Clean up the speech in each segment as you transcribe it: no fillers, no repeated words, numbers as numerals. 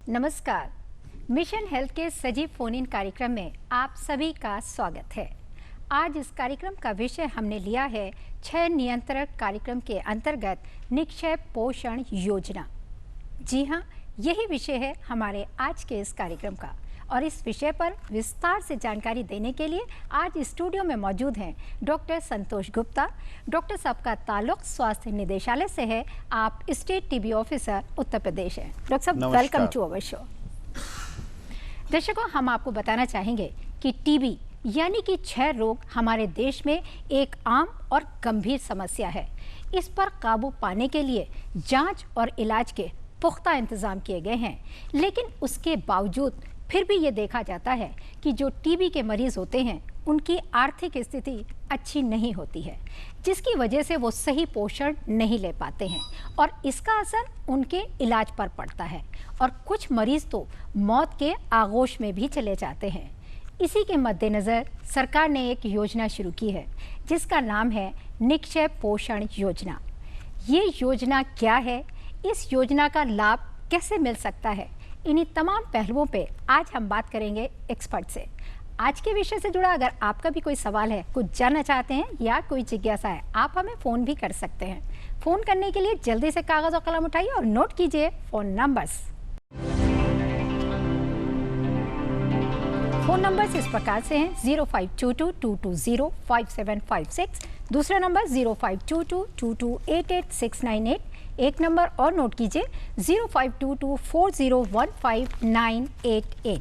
नमस्कार। Mission health के सजीव फोन इन कार्यक्रम में आप सभी का स्वागत है। आज इस कार्यक्रम का विषय हमने लिया है क्षय नियंत्रण कार्यक्रम के अंतर्गत निक्षय पोषण योजना। जी हाँ, यही विषय है हमारे आज के इस कार्यक्रम का और इस विषय पर विस्तार से जानकारी देने के लिए आज स्टूडियो में मौजूद हैं डॉक्टर संतोष गुप्ता। डॉक्टर साहब का ताल्लुक स्वास्थ्य निदेशालय से है। आप state TB officer Uttar Pradesh हैं। डॉक्टर साहब, वेलकम टू अवर शो। दर्शकों, हम आपको बताना चाहेंगे कि टीबी यानी कि क्षय रोग हमारे देश में एक आम और गंभीर समस्या है। इस पर काबू पाने के लिए जांच और इलाज के पुख्ता इंतजाम किए गए हैं, लेकिन उसके बावजूद फिर भी ये देखा जाता है कि जो टीबी के मरीज होते हैं उनकी आर्थिक स्थिति अच्छी नहीं होती है, जिसकी वजह से वो सही पोषण नहीं ले पाते हैं और इसका असर उनके इलाज पर पड़ता है और कुछ मरीज तो मौत के आगोश में भी चले जाते हैं। इसी के मद्देनज़र सरकार ने एक योजना शुरू की है जिसका नाम है निक्षय पोषण योजना। ये योजना क्या है, इस योजना का लाभ कैसे मिल सकता है, इन्हीं तमाम पहलुओं पे आज हम बात करेंगे एक्सपर्ट से। आज के विषय से जुड़ा अगर आपका भी कोई सवाल है, कुछ जानना चाहते हैं या कोई जिज्ञासा है, आप हमें फ़ोन भी कर सकते हैं। फ़ोन करने के लिए जल्दी से कागज़ और कलम उठाइए और नोट कीजिए फ़ोन नंबर्स। फ़ोन नंबर्स इस प्रकार से हैं 052222055756, दूसरा नंबर 052222888698, एक नंबर और नोट कीजिए 0522401598।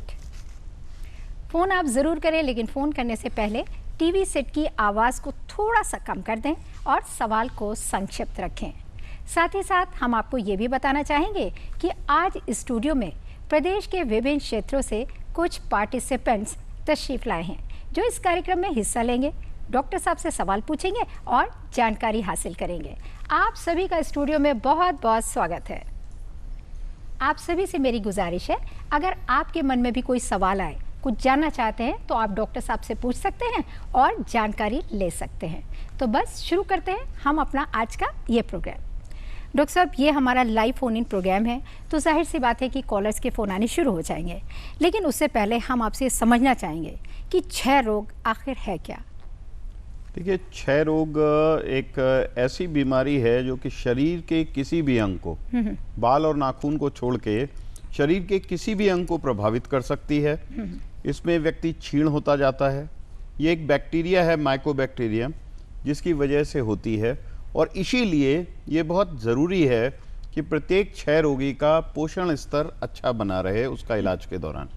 फ़ोन आप ज़रूर करें, लेकिन फ़ोन करने से पहले टीवी सेट की आवाज़ को थोड़ा सा कम कर दें और सवाल को संक्षिप्त रखें। साथ ही साथ हम आपको ये भी बताना चाहेंगे कि आज स्टूडियो में प्रदेश के विभिन्न क्षेत्रों से कुछ पार्टिसिपेंट्स तशरीफ़ लाए हैं जो इस कार्यक्रम में हिस्सा लेंगे, डॉक्टर साहब से सवाल पूछेंगे और जानकारी हासिल करेंगे। आप सभी का स्टूडियो में बहुत बहुत स्वागत है। आप सभी से मेरी गुजारिश है, अगर आपके मन में भी कोई सवाल आए, कुछ जानना चाहते हैं, तो आप डॉक्टर साहब से पूछ सकते हैं और जानकारी ले सकते हैं। तो बस शुरू करते हैं हम अपना आज का ये प्रोग्राम। डॉक्टर साहब, ये हमारा लाइव फ़ोन इन प्रोग्राम है, तो जाहिर सी बात है कि कॉलर्स के फ़ोन आने शुरू हो जाएंगे, लेकिन उससे पहले हम आपसे समझना चाहेंगे कि क्षय रोग आखिर है क्या। देखिए, क्षय रोग एक ऐसी बीमारी है जो कि शरीर के किसी भी अंग को, बाल और नाखून को छोड़ के शरीर के किसी भी अंग को प्रभावित कर सकती है। इसमें व्यक्ति क्षीण होता जाता है। ये एक बैक्टीरिया है, माइकोबैक्टीरियम, जिसकी वजह से होती है और इसीलिए ये बहुत ज़रूरी है कि प्रत्येक क्षय रोगी का पोषण स्तर अच्छा बना रहे उसका इलाज के दौरान।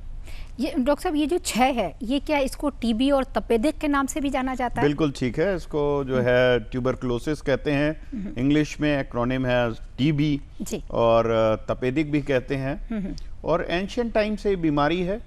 ये डॉक्टर साहब, ये जो क्षय है, ये क्या इसको टीबी और तपेदिक के नाम से भी जाना जाता है? बिल्कुल ठीक है। इसको जो है ट्यूबरकुलोसिस कहते हैं, इंग्लिश में एक्रोनिम है टीबी, और तपेदिक भी कहते हैं। और एंशिएंट टाइम से बीमारी है,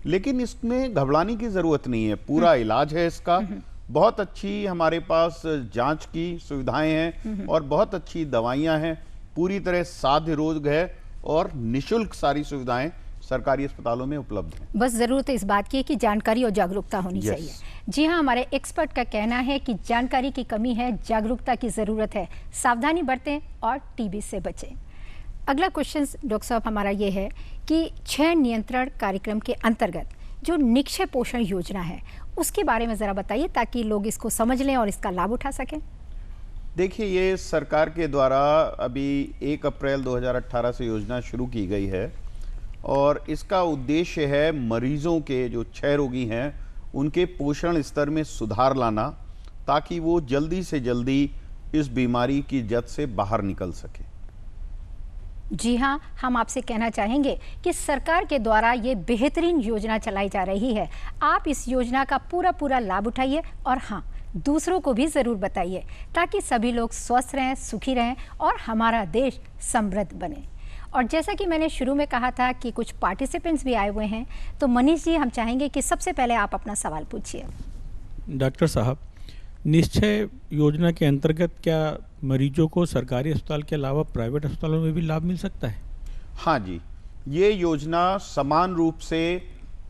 लेकिन इसमें घबराने की ज़रूरत नहीं है। पूरा इलाज है इसका, बहुत अच्छी हमारे पास जांच की सुविधाएं हैं और बहुत अच्छी दवाइयां हैं। पूरी तरह साध्य रोग है और निःशुल्क सारी सुविधाएं सरकारी अस्पतालों में उपलब्ध है। बस ज़रूरत इस बात की है कि जानकारी और जागरूकता होनी चाहिए। जी हाँ, हमारे एक्सपर्ट का कहना है कि जानकारी की कमी है, जागरूकता की ज़रूरत है। सावधानी बरतें और टीबी से बचें। अगला क्वेश्चन डॉक्टर साहब हमारा ये है कि क्षय नियंत्रण कार्यक्रम के अंतर्गत जो निक्षय पोषण योजना है, उसके बारे में ज़रा बताइए ताकि लोग इसको समझ लें और इसका लाभ उठा सकें। देखिए, ये सरकार के द्वारा अभी 1 अप्रैल 2018 से योजना शुरू की गई है और इसका उद्देश्य है मरीजों के जो क्षय रोगी हैं उनके पोषण स्तर में सुधार लाना, ताकि वो जल्दी से जल्दी इस बीमारी की जद से बाहर निकल सके। जी हाँ, हम आपसे कहना चाहेंगे कि सरकार के द्वारा ये बेहतरीन योजना चलाई जा रही है। आप इस योजना का पूरा लाभ उठाइए और हाँ, दूसरों को भी ज़रूर बताइए ताकि सभी लोग स्वस्थ रहें, सुखी रहें और हमारा देश समृद्ध बने। और जैसा कि मैंने शुरू में कहा था कि कुछ पार्टिसिपेंट्स भी आए हुए हैं, तो मनीष जी, हम चाहेंगे कि सबसे पहले आप अपना सवाल पूछिए। डॉक्टर साहब, निश्चय योजना के अंतर्गत क्या मरीजों को सरकारी अस्पताल के अलावा प्राइवेट अस्पतालों में भी लाभ मिल सकता है? हाँ जी, ये योजना समान रूप से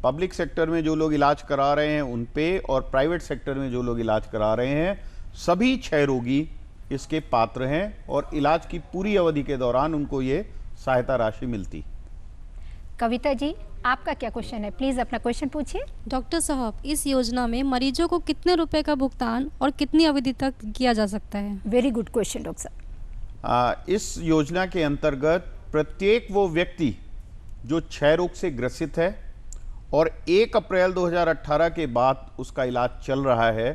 पब्लिक सेक्टर में जो लोग इलाज करा रहे हैं उन पे और प्राइवेट सेक्टर में जो लोग इलाज करा रहे हैं, सभी क्षय रोगी इसके पात्र हैं और इलाज की पूरी अवधि के दौरान उनको ये सहायता राशि मिलती। कविता जी, आपका क्या क्वेश्चन है? प्लीज़ अपना क्वेश्चन पूछिए। डॉक्टर साहब, इस योजना में मरीजों को कितने रुपए का भुगतान और कितनी अवधि तक किया जा सकता है? वेरी गुड क्वेश्चन डॉक्टर साहब। इस योजना के अंतर्गत प्रत्येक वो व्यक्ति जो क्षय रोग से ग्रसित है और 1 अप्रैल 2018 के बाद उसका इलाज चल रहा है,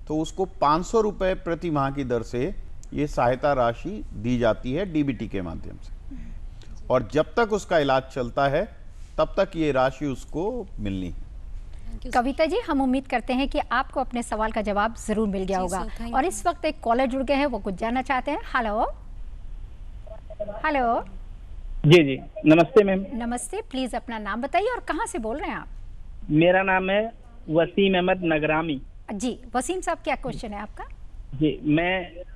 तो उसको 500 रुपये प्रति माह की दर से ये सहायता राशि दी जाती है डीबीटी के माध्यम से, और जब तक उसका इलाज चलता है तब तक ये राशि उसको मिलनी है। कविता जी, हम उम्मीद करते हैं कि आपको अपने सवाल का जवाब जरूर मिल गया जी होगा। सर, थैंक और यू। इस वक्त एक कॉलर जुड़ गए हैं, वो कुछ जानना चाहते हैं। हेलो हेलो, जी जी, नमस्ते मैम। नमस्ते, प्लीज अपना नाम बताइए और कहाँ से बोल रहे हैं आप? मेरा नाम है वसीम अहमद नगरामी। जी वसीम साहब, क्या क्वेश्चन है आपका? जी,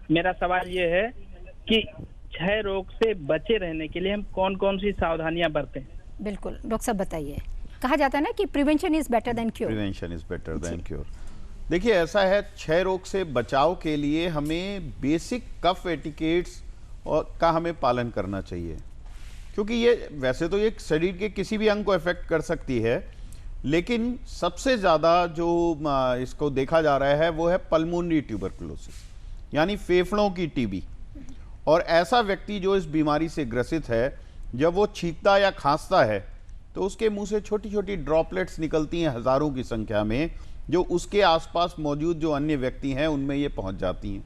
मेरा सवाल ये है कि क्षय रोग से बचे रहने के लिए हम कौन कौन सी सावधानियां बरतें? बिल्कुल डॉक्टर साहब, बताइए। कहा जाता है ना कि prevention is better than cure. Prevention is better than cure. देखिए, ऐसा है, क्षय रोग से बचाव के लिए हमें बेसिक कफ एटिकेट्स और का हमें पालन करना चाहिए, क्योंकि ये वैसे तो ये शरीर के किसी भी अंग को अफेक्ट कर सकती है, लेकिन सबसे ज़्यादा जो इसको देखा जा रहा है वो है पल्मोनरी ट्यूबरकुलोसिस, यानी फेफड़ों की टीबी। और ऐसा व्यक्ति जो इस बीमारी से ग्रसित है, जब वो छींकता या खांसता है तो उसके मुंह से छोटी छोटी ड्रॉपलेट्स निकलती हैं हज़ारों की संख्या में, जो उसके आसपास मौजूद जो अन्य व्यक्ति हैं उनमें ये पहुंच जाती हैं।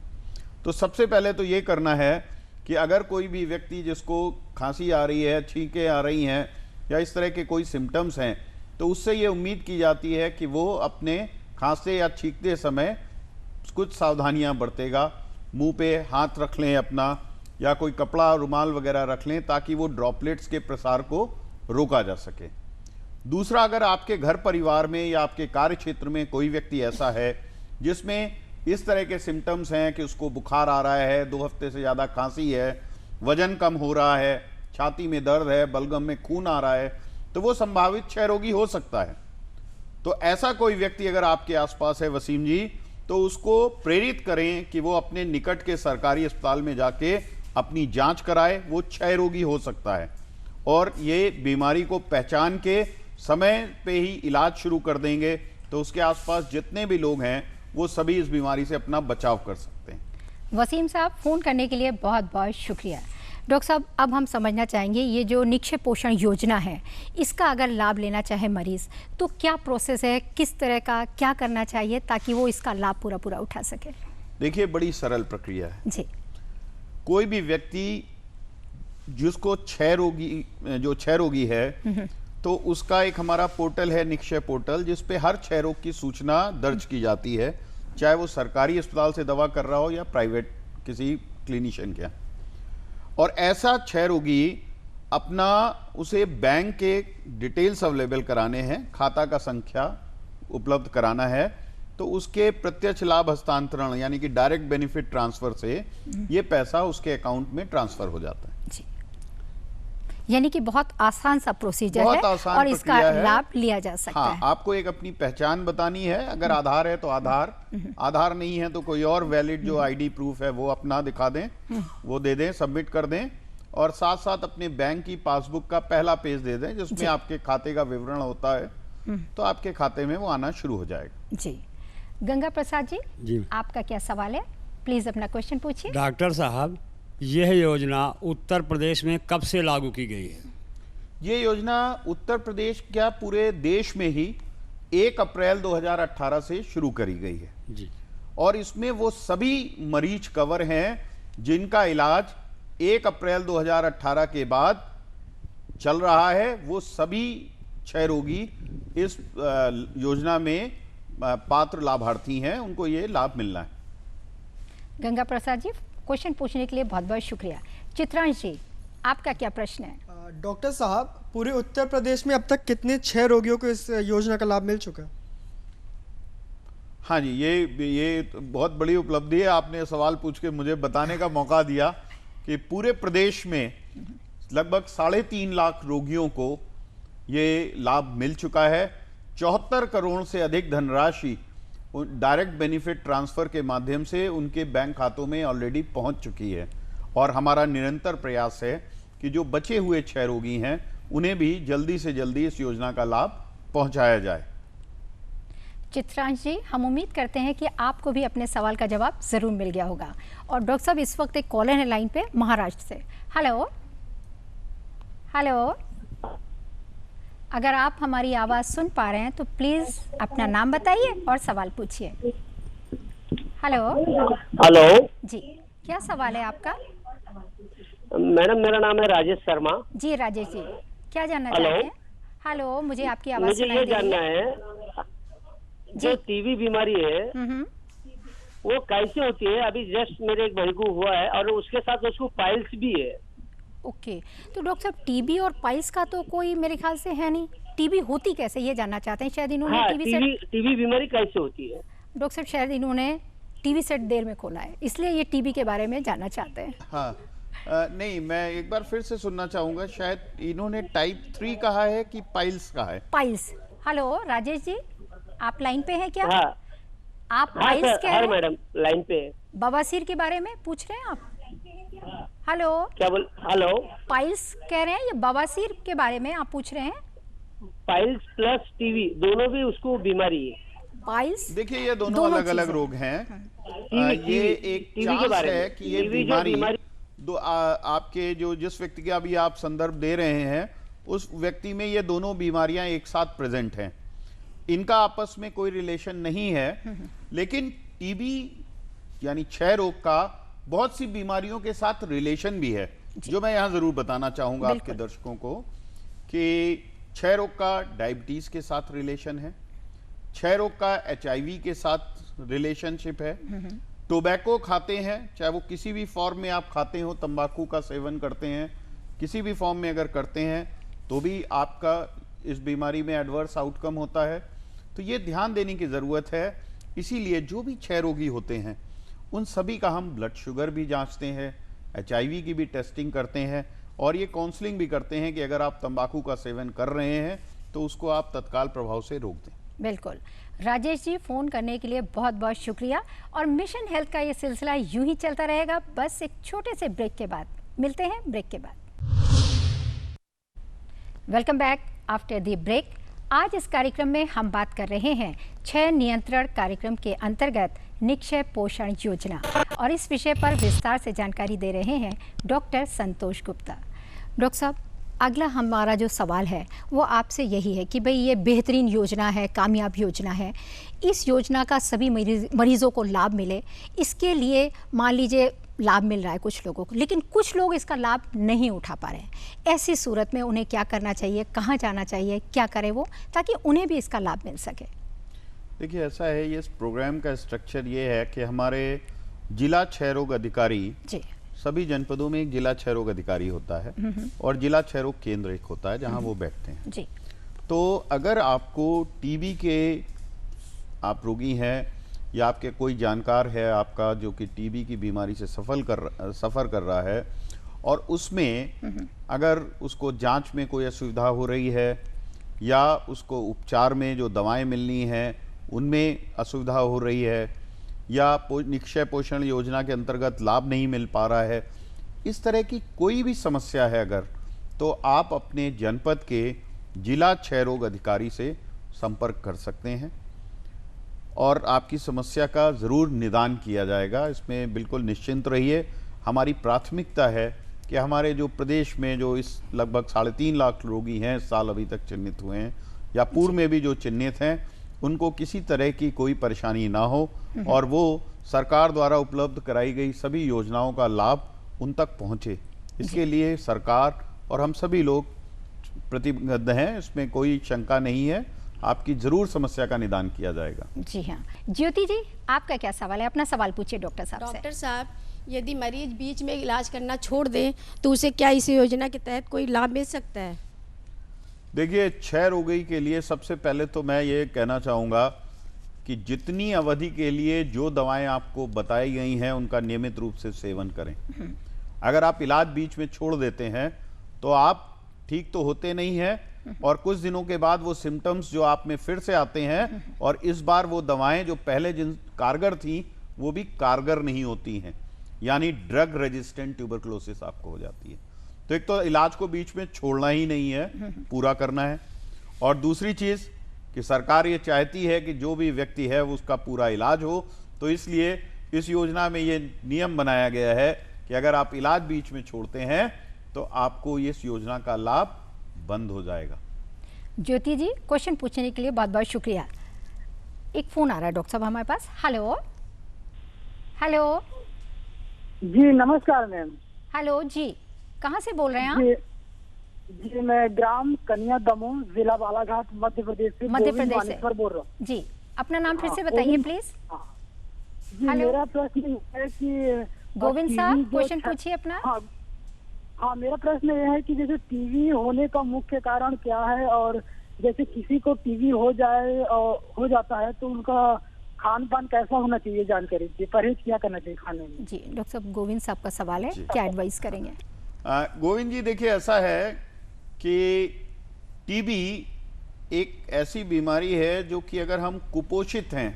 तो सबसे पहले तो ये करना है कि अगर कोई भी व्यक्ति जिसको खांसी आ रही है, छींकें आ रही हैं या इस तरह के कोई सिम्टम्स हैं, तो उससे ये उम्मीद की जाती है कि वो अपने खांसते या छींकते समय कुछ सावधानियां बरतेगा। मुंह पे हाथ रख लें अपना, या कोई कपड़ा रुमाल वगैरह रख लें, ताकि वो ड्रॉपलेट्स के प्रसार को रोका जा सके। दूसरा, अगर आपके घर परिवार में या आपके कार्य क्षेत्र में कोई व्यक्ति ऐसा है जिसमें इस तरह के सिम्टम्स हैं कि उसको बुखार आ रहा है, 2 हफ्ते से ज़्यादा खांसी है, वजन कम हो रहा है, छाती में दर्द है, बलगम में खून आ रहा है, तो वो संभावित क्षय रोगी हो सकता है। तो ऐसा कोई व्यक्ति अगर आपके आसपास है वसीम जी, तो उसको प्रेरित करें कि वो अपने निकट के सरकारी अस्पताल में जाके अपनी जांच कराए। वो क्षय रोगी हो सकता है, और ये बीमारी को पहचान के समय पे ही इलाज शुरू कर देंगे तो उसके आसपास जितने भी लोग हैं वो सभी इस बीमारी से अपना बचाव कर सकते हैं। वसीम साहब, फ़ोन करने के लिए बहुत बहुत शुक्रिया। डॉक्टर साहब, अब हम समझना चाहेंगे, ये जो निक्षय पोषण योजना है, इसका अगर लाभ लेना चाहे मरीज़, तो क्या प्रोसेस है, किस तरह का क्या करना चाहिए ताकि वो इसका लाभ पूरा पूरा उठा सके? देखिए, बड़ी सरल प्रक्रिया है। जी, कोई भी व्यक्ति जिसको क्षय रोगी है, तो उसका एक हमारा पोर्टल है, निक्षय पोर्टल, जिस पे हर क्षय रोग की सूचना दर्ज की जाती है, चाहे वो सरकारी अस्पताल से दवा कर रहा हो या प्राइवेट किसी क्लिनिशियन के यहाँ। और ऐसा क्षय रोगी अपना, उसे बैंक के डिटेल्स अवेलेबल कराने हैं, खाता का संख्या उपलब्ध कराना है, तो उसके प्रत्यक्ष लाभ हस्तांतरण यानी कि डायरेक्ट बेनिफिट ट्रांसफर से ये पैसा उसके अकाउंट में ट्रांसफर हो जाता है। जी, यानी कि बहुत आसान सा प्रोसीजर बहुत है आसान और इसका प्रक्रिया है। लाभ लिया जा सकता हाँ, है। आपको एक अपनी पहचान बतानी है। अगर आधार है तो आधार, आधार नहीं है तो कोई और वैलिड जो आईडी प्रूफ है वो अपना दिखा दें, वो दे दें, सबमिट कर दें, और साथ साथ अपने बैंक की पासबुक का पहला पेज दे दें जिसमें आपके खाते का विवरण होता है, तो आपके खाते में वो आना शुरू हो जाएगा। जी, गंगा प्रसाद जी, जी आपका क्या सवाल है? प्लीज अपना क्वेश्चन पूछिए। डॉक्टर साहब, यह योजना उत्तर प्रदेश में कब से लागू की गई है? ये योजना उत्तर प्रदेश क्या पूरे देश में ही 1 अप्रैल 2018 से शुरू करी गई है, जी, और इसमें वो सभी मरीज कवर हैं जिनका इलाज 1 अप्रैल 2018 के बाद चल रहा है। वो सभी क्षय रोगी इस योजना में पात्र लाभार्थी हैं, उनको ये लाभ मिलना है। गंगा प्रसाद जी, क्वेश्चन पूछने के लिए बहुत बहुत शुक्रिया। चित्रांश जी, आपका क्या प्रश्न है? डॉक्टर साहब, पूरे उत्तर प्रदेश में अब तक कितने क्षय रोगियों को इस योजना का लाभ मिल चुका है? हाँ जी, ये बहुत बड़ी उपलब्धि है। आपने सवाल पूछ के मुझे बताने का मौका दिया कि पूरे प्रदेश में लगभग 3.5 लाख रोगियों को ये लाभ मिल चुका है। 74 करोड़ से अधिक धनराशि डायरेक्ट बेनिफिट ट्रांसफर के माध्यम से उनके बैंक खातों में ऑलरेडी पहुंच चुकी है, और हमारा निरंतर प्रयास है कि जो बचे हुए क्षय रोगी हैं उन्हें भी जल्दी से जल्दी इस योजना का लाभ पहुंचाया जाए। चित्रांश जी, हम उम्मीद करते हैं कि आपको भी अपने सवाल का जवाब ज़रूर मिल गया होगा। और डॉक्टर साहब, इस वक्त एक कॉलर है लाइन पे महाराष्ट्र से। हेलो हेलो, अगर आप हमारी आवाज़ सुन पा रहे हैं तो प्लीज़ अपना नाम बताइए और सवाल पूछिए। हेलो हेलो जी, क्या सवाल है आपका? मैडम, मेरा नाम है राजेश शर्मा। जी राजेश जी, क्या जानना हेलो। चाहते हैं? हेलो, मुझे आपकी आवाज़ मुझे सुनाई ये दे रही जानना है। है जो टीबी बीमारी है वो कैसे होती है। अभी जस्ट मेरे एक भाई को हुआ है और उसके साथ उसको पाइल्स भी है। ओके, तो डॉक्टर साहब, टीबी और पाइल्स का तो कोई मेरे ख्याल से है नहीं। टीबी होती कैसे, ये जानना चाहते हैं शायद इन्होंने। हाँ, टीबी सेट, टीबी बीमारी कैसे होती है? डॉक्टर साहब शायद इन्होंने टीबी सेट देर में खोला है, इसलिए ये टीबी के बारे में जानना चाहते हैं। हाँ, नहीं, मैं एक बार फिर से सुनना चाहूंगा। शायद इन्होंने टाइप 3 कहा है कि पाइल्स कहा है? पाइल्स। हेलो राजेश जी, आप लाइन पे हैं क्या? हाँ आप हाँ पाइल्स सर, कह हाँ रहे हैं? मैडम, लाइन पे है। बवासीर के बारे में पूछ रहे हैं आप? हेलो, क्या बोल? हेलो, पाइल्स कह रहे हैं या बवासीर के बारे में आप पूछ रहे हैं? पाइल्स प्लस टीबी दोनों भी उसको बीमारी है। पाइल्स, देखिए, ये दोनों दोनों अलग अलग चीजें। रोग हैं। टीबी, ये एक टीबी के चांस बारे है में। कि ये टीबी जो बीमारी आपके जो जिस व्यक्ति का अभी आप संदर्भ दे रहे हैं उस व्यक्ति में ये दोनों बीमारियां एक साथ प्रेजेंट हैं। इनका आपस में कोई रिलेशन नहीं है, लेकिन टीबी यानी क्षय रोग का बहुत सी बीमारियों के साथ रिलेशन भी है, जो मैं यहां जरूर बताना चाहूंगा आपके दर्शकों को कि क्षय रोग का डायबिटीज के साथ रिलेशन है, क्षय रोग का HIV के साथ रिलेशनशिप है, टोबैको खाते हैं, चाहे वो किसी भी फॉर्म में आप खाते हो, तंबाकू का सेवन करते हैं, किसी भी फॉर्म में अगर करते हैं तो भी आपका इस बीमारी में एडवर्स आउटकम होता है। तो ये ध्यान देने की ज़रूरत है। इसीलिए जो भी क्षय रोगी होते हैं उन सभी का हम ब्लड शुगर भी जांचते हैं, HIV की भी टेस्टिंग करते हैं और ये काउंसलिंग भी करते हैं कि अगर आप तंबाकू का सेवन कर रहे हैं तो उसको आप तत्काल प्रभाव से रोक दें। बिल्कुल। राजेश जी, फ़ोन करने के लिए बहुत बहुत शुक्रिया। और मिशन हेल्थ का ये सिलसिला यूं ही चलता रहेगा, बस एक छोटे से ब्रेक के बाद। मिलते हैं ब्रेक के बाद। Welcome back after the break. आज इस कार्यक्रम में हम बात कर रहे हैं क्षय नियंत्रण कार्यक्रम के अंतर्गत निक्षय पोषण योजना, और इस विषय पर विस्तार से जानकारी दे रहे हैं डॉक्टर संतोष गुप्ता। डॉक्टर साहब, अगला हमारा जो सवाल है वो आपसे यही है कि भाई ये बेहतरीन योजना है, कामयाब योजना है, इस योजना का सभी मरीज़ों को लाभ मिले, इसके लिए मान लीजिए लाभ मिल रहा है कुछ लोगों को, लेकिन कुछ लोग इसका लाभ नहीं उठा पा रहे हैं। ऐसी सूरत में उन्हें क्या करना चाहिए, कहाँ जाना चाहिए, क्या करें वो, ताकि उन्हें भी इसका लाभ मिल सके? देखिए, ऐसा है, ये इस प्रोग्राम का स्ट्रक्चर ये है कि हमारे जिला क्षय रोग अधिकारी जी, सभी जनपदों में एक जिला क्षय रोग अधिकारी होता है और जिला क्षय रोग केंद्र एक होता है जहां वो बैठते हैं जी। तो अगर आपको टीबी के आप रोगी हैं या आपके कोई जानकार है आपका जो कि टीबी की बीमारी से सफ़र कर रहा है और उसमें अगर उसको जांच में कोई असुविधा हो रही है या उसको उपचार में जो दवाएं मिलनी हैं उनमें असुविधा हो रही है या निक्षय पोषण योजना के अंतर्गत लाभ नहीं मिल पा रहा है, इस तरह की कोई भी समस्या है अगर, तो आप अपने जनपद के जिला क्षय रोग अधिकारी से संपर्क कर सकते हैं और आपकी समस्या का ज़रूर निदान किया जाएगा। इसमें बिल्कुल निश्चिंत रहिए। हमारी प्राथमिकता है कि हमारे जो प्रदेश में जो इस लगभग 3.5 लाख रोगी हैं इस साल अभी तक चिन्हित हुए हैं या पूर्व में भी जो चिन्हित हैं, उनको किसी तरह की कोई परेशानी ना हो और वो सरकार द्वारा उपलब्ध कराई गई सभी योजनाओं का लाभ उन तक पहुंचे। इसके लिए सरकार और हम सभी लोग प्रतिबद्ध हैं, इसमें कोई शंका नहीं है। आपकी जरूर समस्या का निदान किया जाएगा। जी हाँ। ज्योति जी, आपका क्या सवाल है? अपना सवाल पूछिए डॉक्टर साहब से। डॉक्टर साहब, यदि मरीज बीच में इलाज करना छोड़ दे तो उसे क्या इस योजना के तहत कोई लाभ मिल सकता है? देखिए, क्षय रोगी के लिए सबसे पहले तो मैं ये कहना चाहूँगा कि जितनी अवधि के लिए जो दवाएं आपको बताई गई हैं उनका नियमित रूप से सेवन करें। अगर आप इलाज बीच में छोड़ देते हैं तो आप ठीक तो होते नहीं हैं और कुछ दिनों के बाद वो सिम्टम्स जो आप में फिर से आते हैं और इस बार वो दवाएं जो पहले जिन कारगर थी वो भी कारगर नहीं होती हैं, यानी ड्रग रेजिस्टेंट ट्यूबरकुलोसिस आपको हो जाती है। तो एक तो इलाज को बीच में छोड़ना ही नहीं है, पूरा करना है। और दूसरी चीज कि सरकार ये चाहती है कि जो भी व्यक्ति है वो उसका पूरा इलाज हो, तो इसलिए इस योजना में ये नियम बनाया गया है कि अगर आप इलाज बीच में छोड़ते हैं तो आपको इस योजना का लाभ बंद हो जाएगा। ज्योति जी, क्वेश्चन पूछने के लिए बहुत बहुत शुक्रिया। एक फोन आ रहा है डॉक्टर साहब हमारे पास। हेलो हेलो जी नमस्कार मैम। हेलो जी, कहाँ से बोल रहे हैं आप? जी मैं ग्राम कन्या दमोह, जिला बालाघाट, मध्य प्रदेश से बोल रहा हूँ। जी, अपना नाम फिर से बताइए प्लीज। जी मेरा प्रश्न है कि गोविंद साहब क्वेश्चन पूछिए अपना। हाँ मेरा प्रश्न यह है कि जैसे टीवी होने का मुख्य कारण क्या है, और जैसे किसी को टीवी हो जाता है तो उनका खान पान कैसा होना चाहिए, जानकारी दीजिए, परहेज क्या करना चाहिए खाने में। जी डॉक्टर साहब, गोविंद साहब का सवाल है, क्या एडवाइस करेंगे? गोविंद जी देखिए, ऐसा है कि टीबी एक ऐसी बीमारी है जो कि अगर हम कुपोषित हैं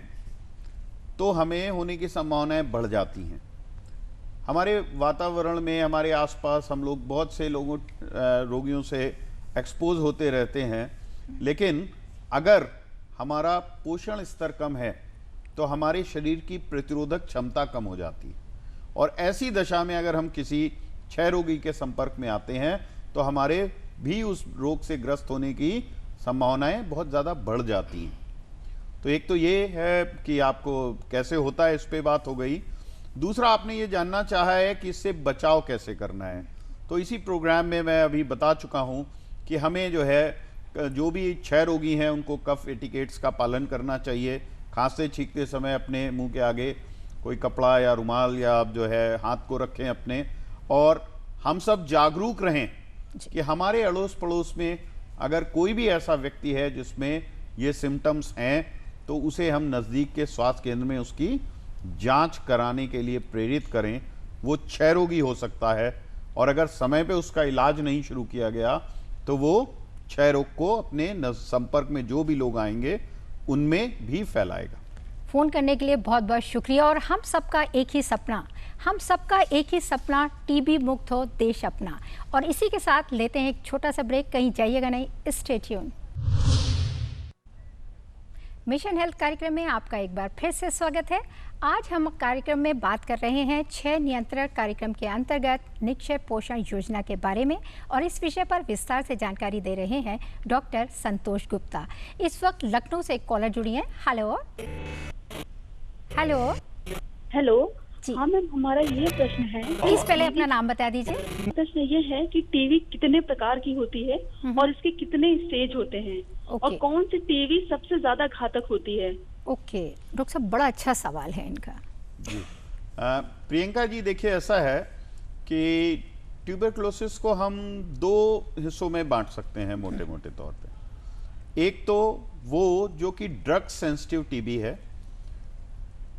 तो हमें होने की संभावनाएं बढ़ जाती हैं। हमारे वातावरण में, हमारे आसपास हम लोग बहुत से रोगियों से एक्सपोज होते रहते हैं, लेकिन अगर हमारा पोषण स्तर कम है तो हमारे शरीर की प्रतिरोधक क्षमता कम हो जाती है, और ऐसी दशा में अगर हम किसी क्षय रोगी के संपर्क में आते हैं तो हमारे भी उस रोग से ग्रस्त होने की संभावनाएं बहुत ज़्यादा बढ़ जाती हैं। तो एक तो ये है कि आपको कैसे होता है, इस पे बात हो गई। दूसरा, आपने ये जानना चाहा है कि इससे बचाव कैसे करना है, तो इसी प्रोग्राम में मैं अभी बता चुका हूँ कि हमें जो है जो भी क्षय रोगी हैं उनको कफ एटिकेट्स का पालन करना चाहिए। खांसते छींकते समय अपने मुंह के आगे कोई कपड़ा या रुमाल या आप जो है हाथ को रखें अपने, और हम सब जागरूक रहें कि हमारे अड़ोस पड़ोस में अगर कोई भी ऐसा व्यक्ति है जिसमें ये सिम्टम्स हैं तो उसे हम नज़दीक के स्वास्थ्य केंद्र में उसकी जांच कराने के लिए प्रेरित करें। वो क्षय रोगी हो सकता है, और अगर समय पे उसका इलाज नहीं शुरू किया गया तो वो क्षय रोग को अपने संपर्क में जो भी लोग आएंगे उनमें भी फैलाएगा। फ़ोन करने के लिए बहुत बहुत शुक्रिया। और हम सबका एक ही सपना टीबी मुक्त हो देश अपना। और इसी के साथ लेते हैं एक छोटा सा ब्रेक, कहीं जाइएगा नहीं, स्टे ट्यून। मिशन हेल्थ कार्यक्रम में आपका एक बार फिर से स्वागत है। आज हम कार्यक्रम में बात कर रहे हैं क्षय नियंत्रण कार्यक्रम के अंतर्गत निक्षय पोषण योजना के बारे में, और इस विषय पर विस्तार से जानकारी दे रहे हैं डॉक्टर संतोष गुप्ता। इस वक्त लखनऊ से एक कॉलर जुड़ी हैं। हेलो हेलो हेलो जी। हाँ मैम, हमारा ये प्रश्न है, प्लीज पहले अपना नाम बता दीजिए। प्रश्न ये है कि टीवी कितने प्रकार की होती है और इसके कितने स्टेज होते हैं, और कौन सी टीवी सबसे ज्यादा घातक होती है? ओके डॉक्टर साहब, बड़ा अच्छा सवाल है इनका। जी प्रियंका जी, देखिए ऐसा है कि ट्यूबरकुलोसिस को हम दो हिस्सों में बांट सकते हैं मोटे मोटे तौर पे। एक तो वो जो कि ड्रग सेंसिटिव टीबी है,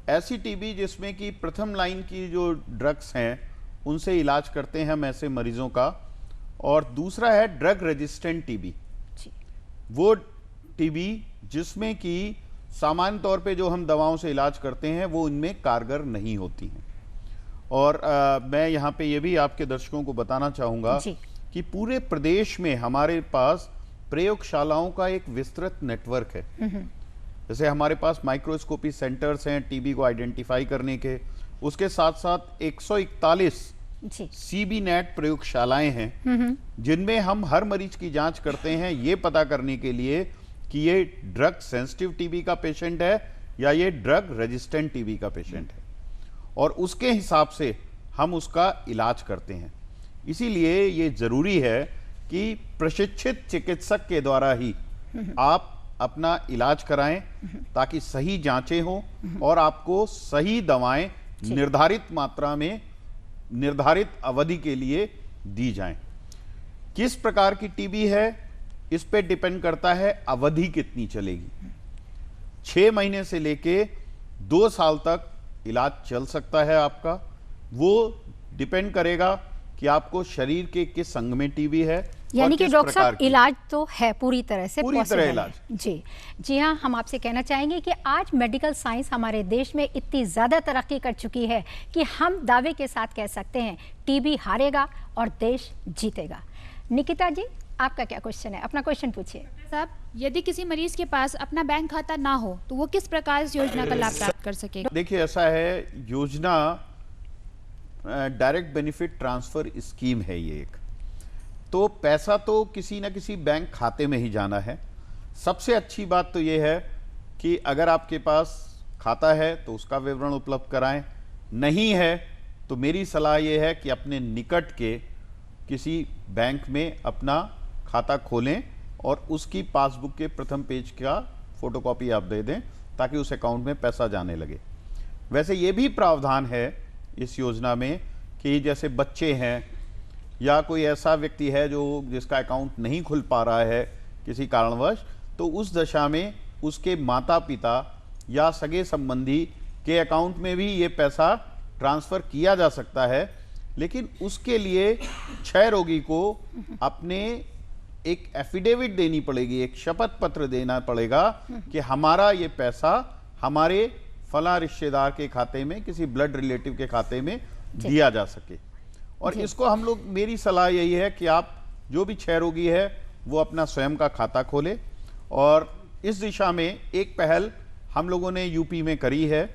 ऐसी टीबी जिसमें कि प्रथम लाइन की जो ड्रग्स हैं उनसे इलाज करते हैं हम ऐसे मरीजों का। और दूसरा है ड्रग रेजिस्टेंट टीबी, वो टीबी जिसमें कि सामान्य तौर पे जो हम दवाओं से इलाज करते हैं वो इनमें कारगर नहीं होती हैं। और मैं यहाँ पे ये भी आपके दर्शकों को बताना चाहूँगा कि पूरे प्रदेश में हमारे पास प्रयोगशालाओं का एक विस्तृत नेटवर्क है। जैसे हमारे पास माइक्रोस्कोपी सेंटर्स हैं टीबी को आइडेंटिफाई करने के, उसके साथ साथ 141 सीबी नेट प्रयोगशालाएं हैं जिनमें हम हर मरीज की जांच करते हैं ये पता करने के लिए कि ये ड्रग सेंसिटिव टीबी का पेशेंट है या ये ड्रग रेजिस्टेंट टीबी का पेशेंट है, और उसके हिसाब से हम उसका इलाज करते हैं। इसीलिए ये जरूरी है कि प्रशिक्षित चिकित्सक के द्वारा ही आप अपना इलाज कराएं ताकि सही जांचें हों और आपको सही दवाएं निर्धारित मात्रा में निर्धारित अवधि के लिए दी जाएं। किस प्रकार की टीबी है इस पे डिपेंड करता है अवधि कितनी चलेगी। 6 महीने से लेके 2 साल तक इलाज चल सकता है आपका। वो डिपेंड करेगा कि आपको शरीर के किस अंग में टीबी है, यानी कि किस डॉक्टर प्रकार साहब की। इलाज तो है पूरी तरह से पूरी possible तरह है। इलाज। जी हाँ, हम आपसे कहना चाहेंगे कि आज मेडिकल साइंस हमारे देश में इतनी ज़्यादा तरक्की कर चुकी है कि हम दावे के साथ कह सकते हैं टीबी हारेगा और देश जीतेगा। निकिता जी, आपका क्या क्वेश्चन है? अपना क्वेश्चन पूछिए। साहब, यदि किसी मरीज के पास अपना बैंक खाता ना हो तो वो किस प्रकार इस योजना का लाभ प्राप्त कर सकेगा? देखिए, ऐसा है, योजना डायरेक्ट बेनिफिट ट्रांसफर स्कीम है ये एक। तो पैसा तो किसी न किसी बैंक खाते में ही जाना है। सबसे अच्छी बात तो ये है कि अगर आपके पास खाता है तो उसका विवरण उपलब्ध कराएं, नहीं है तो मेरी सलाह ये है कि अपने निकट के किसी बैंक में अपना खाता खोलें और उसकी पासबुक के प्रथम पेज का फोटोकॉपी आप दे दें ताकि उस अकाउंट में पैसा जाने लगे। वैसे ये भी प्रावधान है इस योजना में कि जैसे बच्चे हैं या कोई ऐसा व्यक्ति है जिसका अकाउंट नहीं खुल पा रहा है किसी कारणवश, तो उस दशा में उसके माता पिता या सगे संबंधी के अकाउंट में भी ये पैसा ट्रांसफ़र किया जा सकता है। लेकिन उसके लिए क्षय रोगी को अपने एक एफिडेविट देनी पड़ेगी, एक शपथ पत्र देना पड़ेगा कि हमारा ये पैसा हमारे फला रिश्तेदार के खाते में, किसी ब्लड रिलेटिव के खाते में दिया जा सके। और इसको हम लोग, मेरी सलाह यही है कि आप जो भी क्षय रोगी है वो अपना स्वयं का खाता खोले। और इस दिशा में एक पहल हम लोगों ने यूपी में करी है।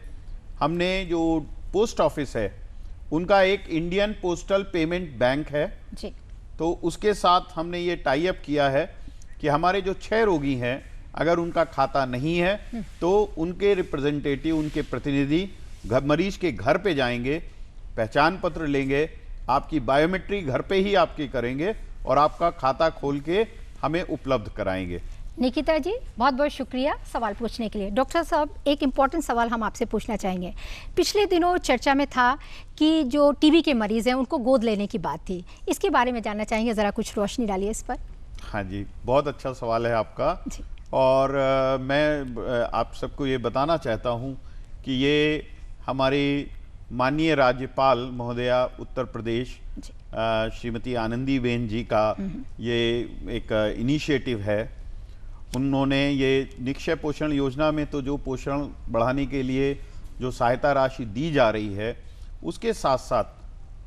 हमने जो पोस्ट ऑफिस है उनका एक इंडियन पोस्टल पेमेंट बैंक है जी, तो उसके साथ हमने ये टाई अप किया है कि हमारे जो क्षय रोगी हैं अगर उनका खाता नहीं है तो उनके रिप्रेजेंटेटिव, उनके प्रतिनिधि मरीज के घर पे जाएंगे, पहचान पत्र लेंगे, आपकी बायोमेट्रिक घर पे ही आपकी करेंगे और आपका खाता खोल के हमें उपलब्ध कराएंगे। निकिता जी, बहुत बहुत शुक्रिया सवाल पूछने के लिए। डॉक्टर साहब, एक इम्पॉर्टेंट सवाल हम आपसे पूछना चाहेंगे। पिछले दिनों चर्चा में था कि जो टीबी के मरीज़ हैं उनको गोद लेने की बात थी, इसके बारे में जानना चाहेंगे, ज़रा कुछ रोशनी डालिए इस पर। हाँ जी, बहुत अच्छा सवाल है आपका जी। और मैं आप सबको ये बताना चाहता हूँ कि ये हमारी माननीय राज्यपाल महोदया उत्तर प्रदेश श्रीमती आनंदीबेन जी का ये एक इनिशिएटिव है। उन्होंने ये निक्षय पोषण योजना में तो जो पोषण बढ़ाने के लिए जो सहायता राशि दी जा रही है, उसके साथ साथ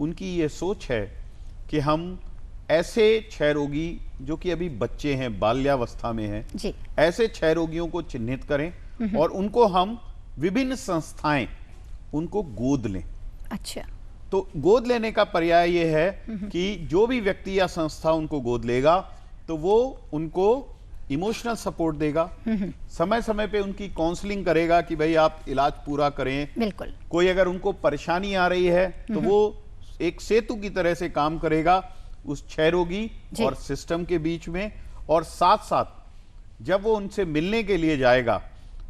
उनकी ये सोच है कि हम ऐसे क्षय रोगी जो कि अभी बच्चे हैं, बाल्यावस्था में हैं, जी, ऐसे क्षय रोगियों को चिन्हित करें और उनको हम विभिन्न संस्थाएं उनको गोद लें। अच्छा, तो गोद लेने का पर्याय ये है कि जो भी व्यक्ति या संस्था उनको गोद लेगा तो वो उनको इमोशनल सपोर्ट देगा, समय समय पे उनकी काउंसलिंग करेगा कि भाई आप इलाज पूरा करें। बिल्कुल। कोई अगर उनको परेशानी आ रही है तो वो एक सेतु की तरह से काम करेगा उस क्षय रोगी और सिस्टम के बीच में। और साथ साथ जब वो उनसे मिलने के लिए जाएगा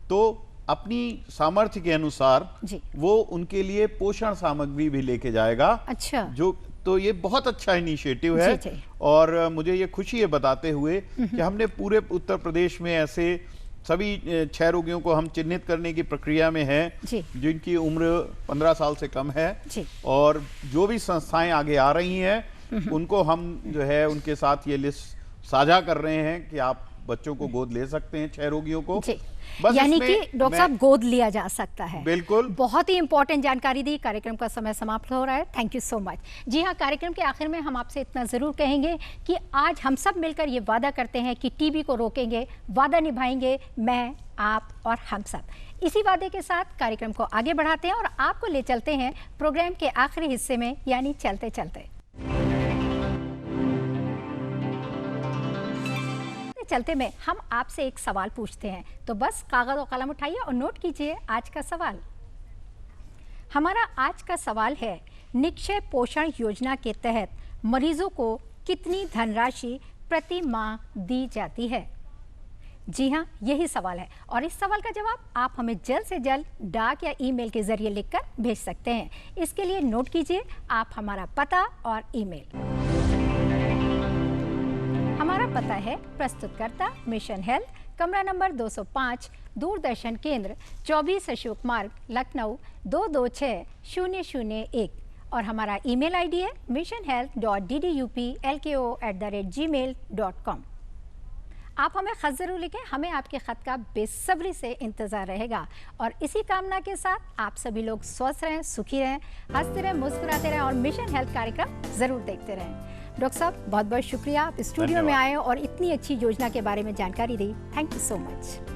तो अपनी सामर्थ्य के अनुसार वो उनके लिए पोषण सामग्री भी लेके जाएगा। अच्छा, जो तो ये बहुत अच्छा इनिशिएटिव है। और मुझे ये खुशी है बताते हुए कि हमने पूरे उत्तर प्रदेश में ऐसे सभी क्षय रोगियों को हम चिन्हित करने की प्रक्रिया में हैं जिनकी उम्र 15 साल से कम है। और जो भी संस्थाएं आगे आ रही हैं उनको हम जो है उनके साथ ये लिस्ट साझा कर रहे हैं कि आप बच्चों को गोद ले सकते हैं, क्षय रोगियों को। यानी कि डॉक्टर साहब गोद लिया जा सकता है। बिल्कुल, बहुत ही इंपॉर्टेंट जानकारी दी। कार्यक्रम का समय समाप्त हो रहा है। Thank you so much. जी हाँ, कार्यक्रम के आखिर में हम आपसे इतना ज़रूर कहेंगे कि आज हम सब मिलकर ये वादा करते हैं कि टीबी को रोकेंगे, वादा निभाएंगे, मैं, आप और हम सब। इसी वादे के साथ कार्यक्रम को आगे बढ़ाते हैं और आपको ले चलते हैं प्रोग्राम के आखिरी हिस्से में, यानी चलते चलते। चलते में हम आपसे एक सवाल पूछते हैं, तो बस कागज और कलम उठाइए और नोट कीजिए आज का सवाल। हमारा आज का सवाल है, निक्षय पोषण योजना के तहत मरीजों को कितनी धनराशि प्रति माह दी जाती है? जी हाँ, यही सवाल है और इस सवाल का जवाब आप हमें जल्द से जल्द डाक या ईमेल के जरिए लिखकर भेज सकते हैं। इसके लिए नोट कीजिए आप हमारा पता और ईमेल। हमारा पता है प्रस्तुतकर्ता मिशन हेल्थ, कमरा नंबर 205, दूरदर्शन केंद्र, 24 अशोक मार्ग, लखनऊ 226001। और हमारा ईमेल आईडी है missionhealth.ddupLKO@gmail.com। आप हमें ख़त ज़रूर लिखें, हमें आपके ख़त का बेसब्री से इंतज़ार रहेगा। और इसी कामना के साथ आप सभी लोग स्वस्थ रहें, सुखी रहें, हंसते रहें, मुस्कुराते रहें और मिशन हेल्थ कार्यक्रम ज़रूर देखते रहें। डॉक्टर साहब बहुत बहुत शुक्रिया, आप स्टूडियो में आए और इतनी अच्छी योजना के बारे में जानकारी दी। Thank you so much.